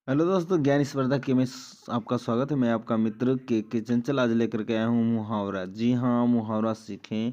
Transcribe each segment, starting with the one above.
Hello दोस्तों, ज्ञान स्पर्धा के में आपका स्वागत है। मैं आपका मित्र के चंचल आज लेकर के आया हूँ मुहावरा। जी हाँ, मुहावरा सीखें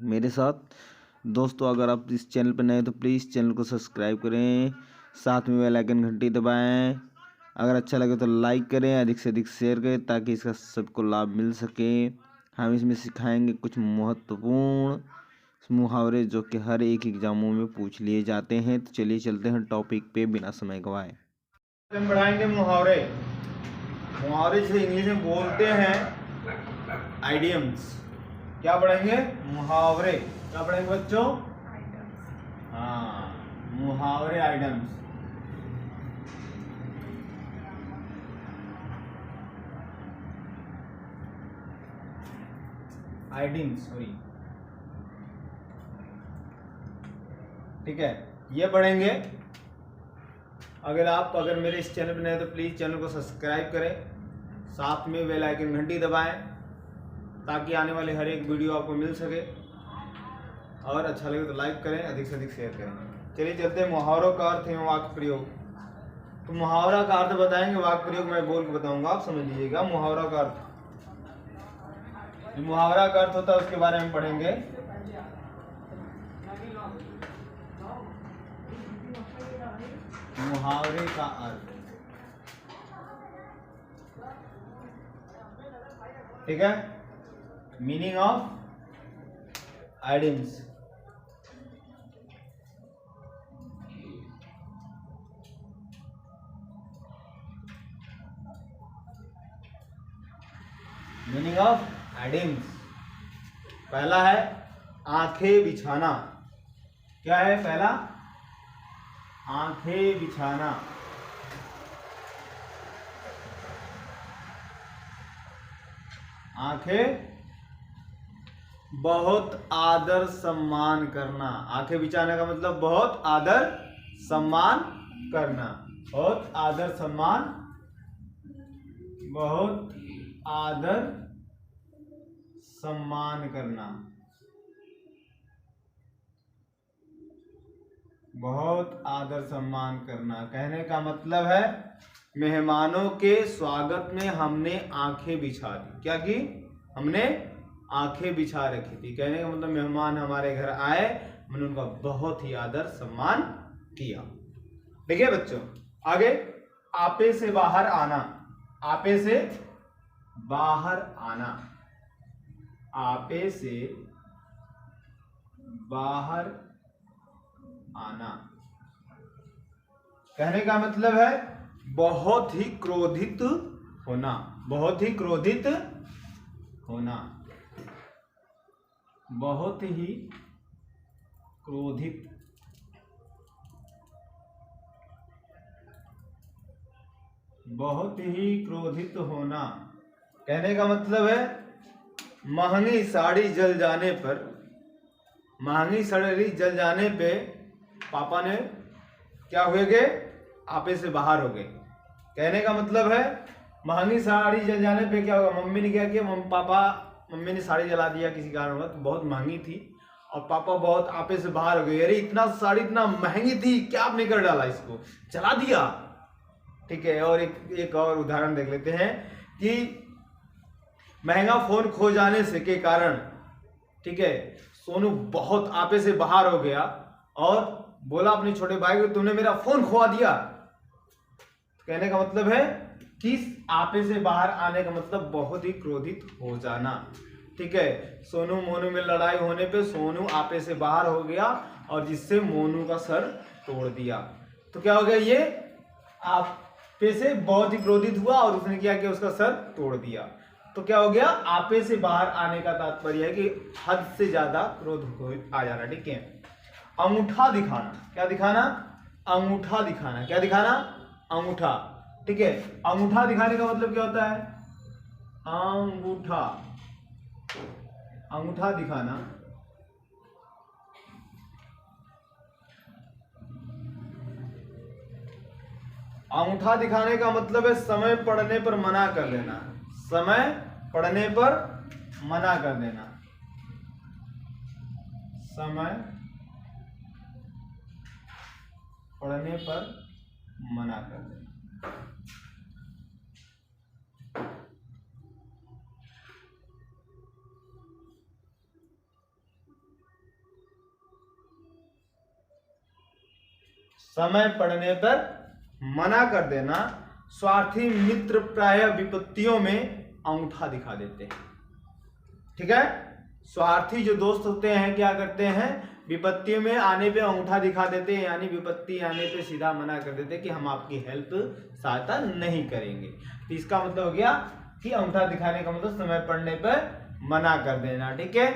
मेरे साथ। दोस्तों, अगर आप इस चैनल पर नए हैं तो प्लीज़ चैनल को सब्सक्राइब करें, साथ में बेल आइकन घंटी दबाएं। अगर अच्छा लगे तो लाइक करें, अधिक से अधिक शेयर करें ताकि इसका सबको लाभ मिल सके। हम इसमें सिखाएंगे कुछ महत्वपूर्ण मुहावरे जो कि हर एक एग्जामों में पूछ लिए जाते हैं। तो चलिए चलते हैं टॉपिक पे बिना समय गवाए। हम बढ़ाएंगे मुहावरे। मुहावरे जिसे इंग्लिश में बोलते हैं आइडियम्स। क्या पढ़ेंगे? मुहावरे। क्या पढ़ेंगे बच्चों? हाँ, मुहावरे आइडियम्स। आइडियम्स सॉरी, ठीक है, ये पढ़ेंगे। अगर मेरे इस चैनल पर नए हैं तो प्लीज़ चैनल को सब्सक्राइब करें, साथ में बेल आइकन घंटी दबाएं ताकि आने वाले हर एक वीडियो आपको मिल सके। और अच्छा लगे तो लाइक करें, अधिक से अधिक शेयर करें। चलिए चलते हैं मुहावरों का अर्थ एवं वाक्य प्रयोग। तो मुहावरा का अर्थ बताएंगे, वाक्य प्रयोग मैं बोल के बताऊंगा, आप समझ लीजिएगा। मुहावरा का अर्थ, मुहावरा का अर्थ होता है उसके बारे में पढ़ेंगे। मुहावरे का अर्थ, ठीक है। Meaning of idioms. Meaning of idioms. पहला है आंखें बिछाना। क्या है पहला? आंखें बिछाना। आंखें बहुत आदर सम्मान करना। आंखें बिछाने का मतलब बहुत आदर सम्मान करना। बहुत आदर सम्मान, बहुत आदर सम्मान करना। बहुत आदर सम्मान करना कहने का मतलब है मेहमानों के स्वागत में हमने आंखें बिछा दी। क्या की? हमने आंखें बिछा रखी थी। कहने का मतलब मेहमान हमारे घर आए, हमने उनका बहुत ही आदर सम्मान किया। ठीक है बच्चों, आगे आपे से बाहर आना। आपे से बाहर आना। आपे से बाहर आना कहने का मतलब है बहुत ही क्रोधित होना। बहुत ही क्रोधित होना। बहुत ही क्रोधित। बहुत ही क्रोधित होना कहने का मतलब है महंगी साड़ी जल जाने पर, महंगी साड़ी जल जाने पे पापा ने क्या हुए गए? आपे से बाहर हो गए। कहने का मतलब है महंगी साड़ी जल जाने पे क्या होगा? मम्मी ने क्या किया? मम्मी ने साड़ी जला दिया किसी कारणवश, बहुत महंगी थी और पापा बहुत आपे से बाहर हो गए। अरे इतना साड़ी इतना महंगी थी, क्या आपने कर डाला? इसको जला दिया। ठीक है। और एक और उदाहरण देख लेते हैं कि महंगा फोन खो जाने से के कारण, ठीक है, सोनू बहुत आपे से बाहर हो गया और बोला अपने छोटे भाई को, तुमने मेरा फोन खोआ दिया। कहने का मतलब है कि आपे से बाहर आने का मतलब बहुत ही क्रोधित हो जाना। ठीक है। सोनू मोनू में लड़ाई होने पे सोनू आपे से बाहर हो गया और जिससे मोनू का सर तोड़ दिया। तो क्या हो गया? ये आपे से बहुत ही क्रोधित हुआ और उसने क्या किया? उसका सर तोड़ दिया। तो क्या हो गया? आपे से बाहर आने का तात्पर्य है कि हद से ज्यादा क्रोध आ जाना। ठीक है। अंगूठा दिखाना। क्या दिखाना? अंगूठा दिखाना। क्या दिखाना? अंगूठा। ठीक है। अंगूठा दिखाने का मतलब क्या होता है? अंगूठा। अंगूठा दिखाना। अंगूठा दिखाने का मतलब है समय पड़ने पर मना कर देना। समय पड़ने पर मना कर देना। समय पड़ने पर मना कर देना। समय पड़ने पर मना कर देना। स्वार्थी मित्र प्रायः विपत्तियों में अंगूठा दिखा देते हैं। ठीक है, स्वार्थी जो दोस्त होते हैं क्या करते हैं, विपत्ति में आने पे अंगूठा दिखा देते हैं, यानी विपत्ति आने पे सीधा मना कर देते हैं कि हम आपकी हेल्प सहायता नहीं करेंगे। तो इसका मतलब हो गया कि अंगूठा दिखाने का मतलब समय पड़ने पर मना कर देना। ठीक है,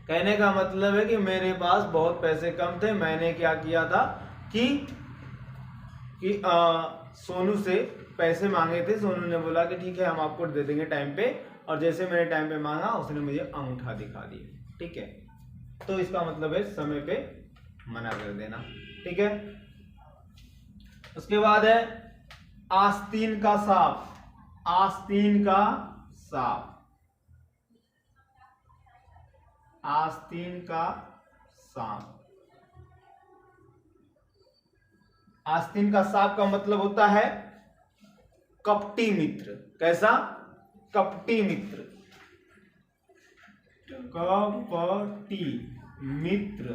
कहने का मतलब है कि मेरे पास बहुत पैसे कम थे, मैंने क्या किया था कि सोनू से पैसे मांगे थे, सोनू ने बोला कि ठीक है हम आपको दे देंगे टाइम पे, और जैसे मैंने टाइम पे मांगा उसने मुझे अंगूठा दिखा दिया। ठीक है, तो इसका मतलब है समय पे मना कर देना। ठीक है, उसके बाद है आस्तीन का सांप। आस्तीन का सांप, आस्तीन का सांप। आस्तीन का सांप का मतलब होता है कपटी मित्र। कैसा, कपटी मित्र, कपटी मित्र।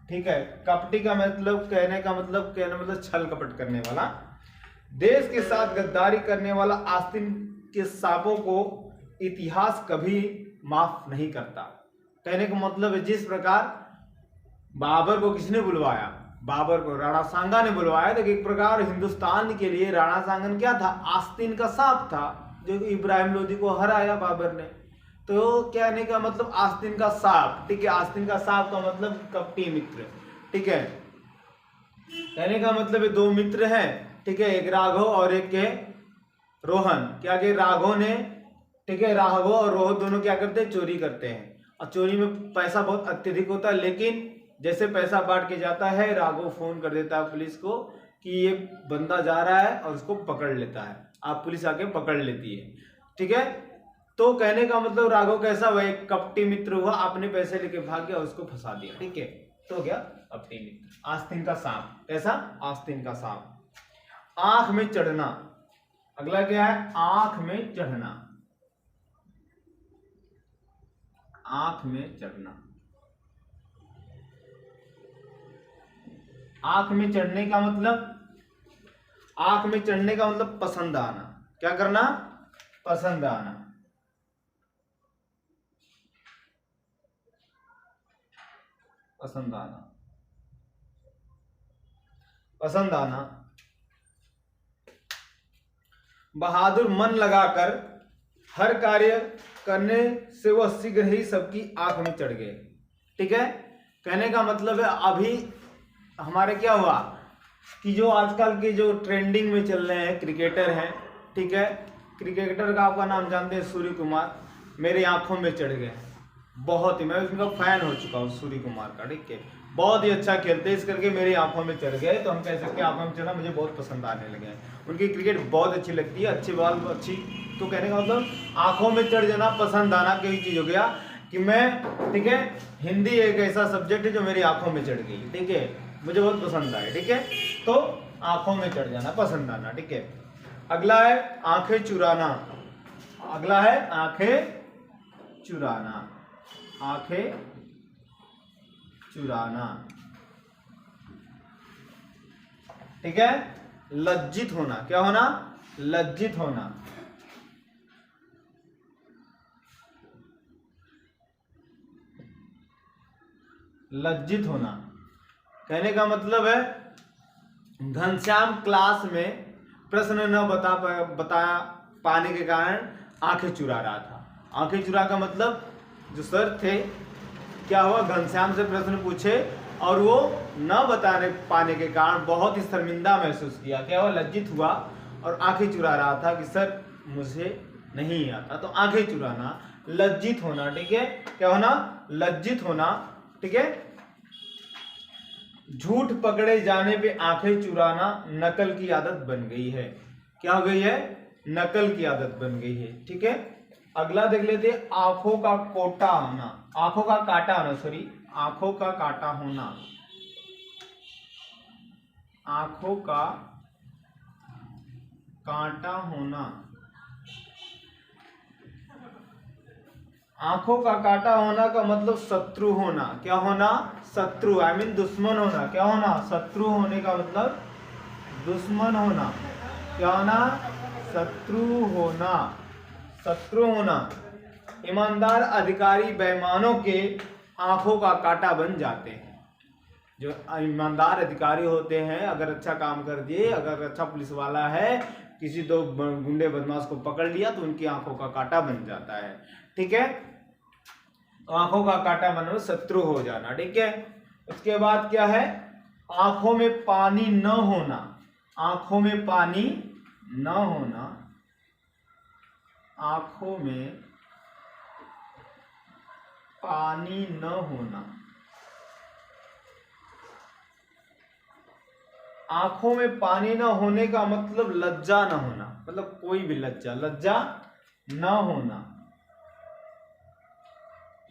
ठीक है, कपटी का मतलब कहने छल कपट करने वाला। देश के साथ गद्दारी करने वाला आस्तीन के सांपों को इतिहास कभी माफ नहीं करता। कहने का मतलब है जिस प्रकार बाबर को किसने बुलवाया, बाबर को राणा सांगा ने बुलवाया, तो एक प्रकार हिंदुस्तान के लिए राणा सांगन क्या था, आस्तीन का सांप था, जो इब्राहिम लोदी को हराया बाबर ने। तो कहने का मतलब आस्तीन का सांप। ठीक है, आस्तीन का सांप का मतलब कपटी मित्र। ठीक है, कहने का मतलब है दो मित्र हैं। ठीक है, एक राघव और एक के रोहन। क्या के राघव ने, ठीक है, राघव और रोहन दोनों क्या करते हैं, चोरी करते हैं, और चोरी में पैसा बहुत अत्यधिक होता है। लेकिन जैसे पैसा बांट के जाता है, राघव फोन कर देता है पुलिस को कि ये बंदा जा रहा है, और उसको पकड़ लेता है। आप पुलिस आके पकड़ लेती है। ठीक है, तो कहने का मतलब राघव कैसा, वह एक कपटी मित्र हुआ, अपने पैसे लेके भाग गया, उसको फंसा दिया। ठीक है, तो गया कपटी मित्र। आस्तीन का सांप, कैसा, आस्तीन का सांप। आंख में चढ़ना, अगला क्या है, आंख में चढ़ना। आंख में चढ़ना, आंख में चढ़ने का मतलब, आंख में चढ़ने का मतलब पसंद आना। क्या करना, पसंद आना। पसंद आना, पसंद आना। बहादुर मन लगाकर हर कार्य करने से वह शीघ्र ही सबकी आंख में चढ़ गए। ठीक है, कहने का मतलब है अभी हमारे क्या हुआ कि जो आजकल के जो ट्रेंडिंग में चल रहे हैं क्रिकेटर हैं, ठीक है, क्रिकेटर का आपका नाम जानते हैं सूर्य कुमार, मेरी आंखों में चढ़ गए। बहुत ही, मैं उनका फैन हो चुका हूँ सूर्य कुमार का। ठीक है, बहुत ही अच्छा खेलते, इस करके मेरी आंखों में चढ़ गए। तो हम कह सकते हैं आंखों में चढ़ना, मुझे बहुत पसंद आने लगे हैं। उनकी क्रिकेट बहुत अच्छी लगती है, अच्छी बॉल अच्छी। तो कहने का मतलब आंखों में चढ़ जाना, पसंद आना, कोई चीज हो गया कि मैं, ठीक है, हिंदी एक ऐसा सब्जेक्ट है जो मेरी आंखों में चढ़ गई। ठीक है, मुझे बहुत पसंद आए। ठीक है, तो आंखों में चढ़ जाना, पसंद आना। ठीक है, अगला है आंखें चुराना। अगला है आंखें चुराना, आंखें चुराना। ठीक है, लज्जित होना। क्या होना, लज्जित होना। लज्जित होना, कहने का मतलब है घनश्याम क्लास में प्रश्न न बता पाने के कारण आंखें चुरा रहा था। आंखें चुरा का मतलब जो सर थे, क्या हुआ, घनश्याम से प्रश्न पूछे और वो न बताने पाने के कारण बहुत ही शर्मिंदा महसूस किया। क्या हुआ, लज्जित हुआ और आंखें चुरा रहा था कि सर मुझे नहीं आता। तो आंखें चुराना, लज्जित होना। ठीक है, क्या होना, लज्जित होना। ठीक है, झूठ पकड़े जाने पे आंखें चुराना नकल की आदत बन गई है। क्या हो गई है, नकल की आदत बन गई है। ठीक है, अगला देख लेते हैं आंखों का कोटा होना, आंखों का काटा होना, सॉरी, आंखों का काटा होना। आंखों का कांटा होना। आंखों का काटा होना का मतलब शत्रु होना। क्या होना? शत्रु, आई मीन दुश्मन होना। क्या होना? शत्रु होने का मतलब दुश्मन होना। क्या होना? शत्रु होना। शत्रु होना। ईमानदार अधिकारी बेईमानों के आंखों का काटा बन जाते हैं। जो ईमानदार अधिकारी होते हैं, अगर अच्छा काम कर दिए, अगर अच्छा पुलिस वाला है, किसी दो गुंडे बदमाश को पकड़ लिया तो उनकी आंखों का काटा बन जाता है। ठीक है, तो आंखों का काटा बनना शत्रु हो जाना। ठीक है, उसके बाद क्या है? आंखों में पानी न होना। आंखों में पानी न होना। आंखों में पानी न होना। आंखों में पानी न होने का मतलब लज्जा न होना। मतलब कोई भी लज्जा, लज्जा न होना।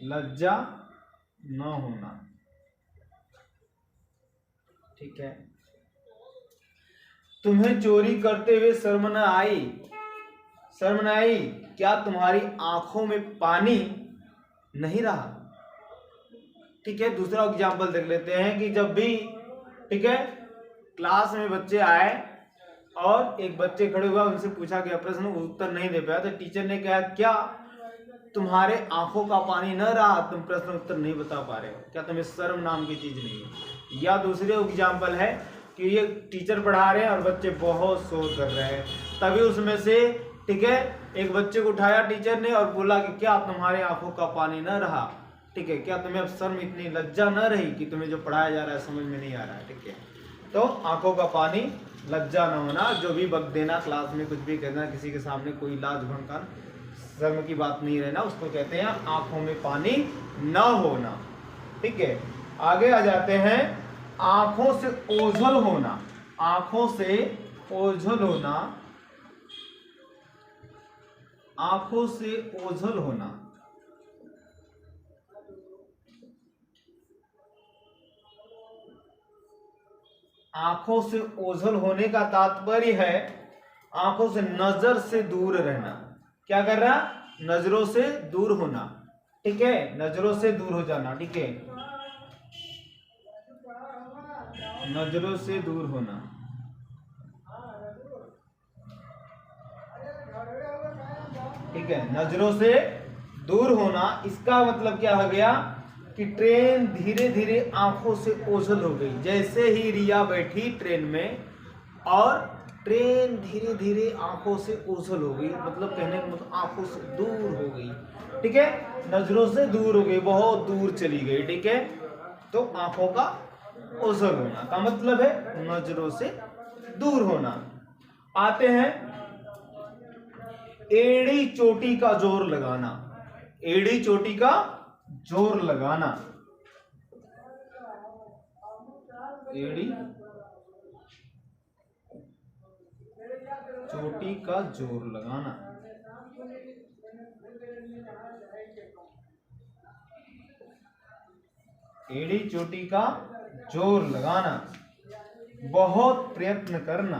लज्जा न होना। ठीक है, तुम्हें चोरी करते हुए शर्म न आई। शर्म न आई? क्या तुम्हारी आंखों में पानी नहीं रहा? ठीक है, दूसरा एग्जाम्पल देख लेते हैं कि जब भी, ठीक है, क्लास में बच्चे आए और एक बच्चे खड़े हुआ, उनसे पूछा गया प्रश्न, उत्तर नहीं दे पाया, तो टीचर ने कहा क्या तुम्हारे आंखों का पानी न रहा? तुम प्रश्न उत्तर नहीं बता पा रहे हो? क्या तुम्हें शर्म नाम की चीज नहीं है? या दूसरे एग्जाम्पल है कि ये टीचर पढ़ा रहे हैं और बच्चे बहुत शोर कर रहे हैं, तभी उसमें से, ठीक है, एक बच्चे को उठाया टीचर ने और बोला कि क्या तुम्हारे आंखों का पानी न रहा? ठीक है, क्या तुम्हें अब शर्म, इतनी लज्जा न रही कि तुम्हें जो पढ़ाया जा रहा है समझ में नहीं आ रहा है? ठीक है, तो आंखों का पानी, लज्जा न होना, जो भी बक देना, क्लास में कुछ भी करना, किसी के सामने कोई लाज भंकर शर्म की बात नहीं रहना, उसको कहते हैं आंखों में पानी न होना। ठीक है, आगे आ जाते हैं। आंखों से ओझल होना। आंखों से ओझल होना। आंखों से ओझल होना। आंखों से ओझल होने का तात्पर्य है आंखों से, नजर से दूर रहना। क्या कर रहा? नजरों से दूर होना। ठीक है, नजरों से दूर हो जाना। ठीक है, नजरों से दूर होना। ठीक है, नजरों से दूर होना। इसका मतलब क्या हो गया कि ट्रेन धीरे धीरे आंखों से ओझल हो गई। जैसे ही रिया बैठी ट्रेन में और ट्रेन धीरे धीरे आंखों से ओझल हो गई, मतलब कहने का मतलब आंखों से दूर हो गई। ठीक है, नजरों से दूर हो गई, बहुत दूर चली गई। ठीक है, तो आंखों का ओझल होना का मतलब है नजरों से दूर होना। आते हैं, एड़ी चोटी का जोर लगाना। एड़ी चोटी का जोर लगाना। एड़ी चोटी का जोर लगाना। एड़ी चोटी का जोर लगाना, बहुत प्रयत्न करना।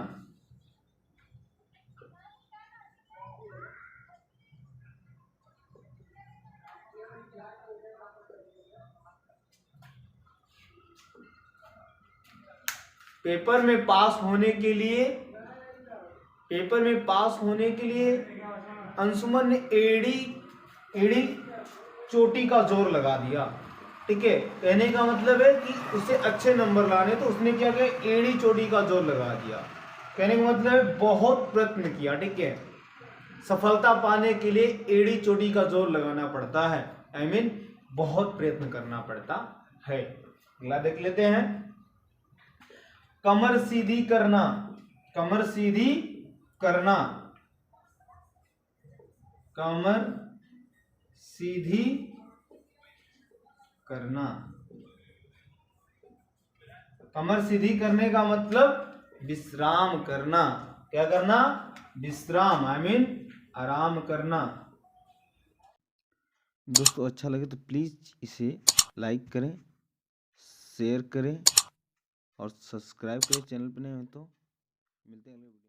पेपर में पास होने के लिए, पेपर में पास होने के लिए अंशुमन ने एड़ी चोटी का जोर लगा दिया। ठीक है, कहने का मतलब है कि उसे अच्छे नंबर लाने, तो उसने क्या किया? एड़ी चोटी का जोर लगा दिया। कहने का मतलब है बहुत प्रयत्न किया। ठीक है, सफलता पाने के लिए एड़ी चोटी का जोर लगाना पड़ता है, आई मीन बहुत प्रयत्न करना पड़ता है। अगला देख लेते हैं, कमर सीधी करना। कमर सीधी करना। कमर सीधी करना। कमर सीधी करने का मतलब विश्राम करना। क्या करना? विश्राम, आई मीन आराम करना। दोस्तों अच्छा लगे तो प्लीज़ इसे लाइक करें, शेयर करें और सब्सक्राइब करें चैनल पर नए हो तो। मिलते हैं अगले वीडियो।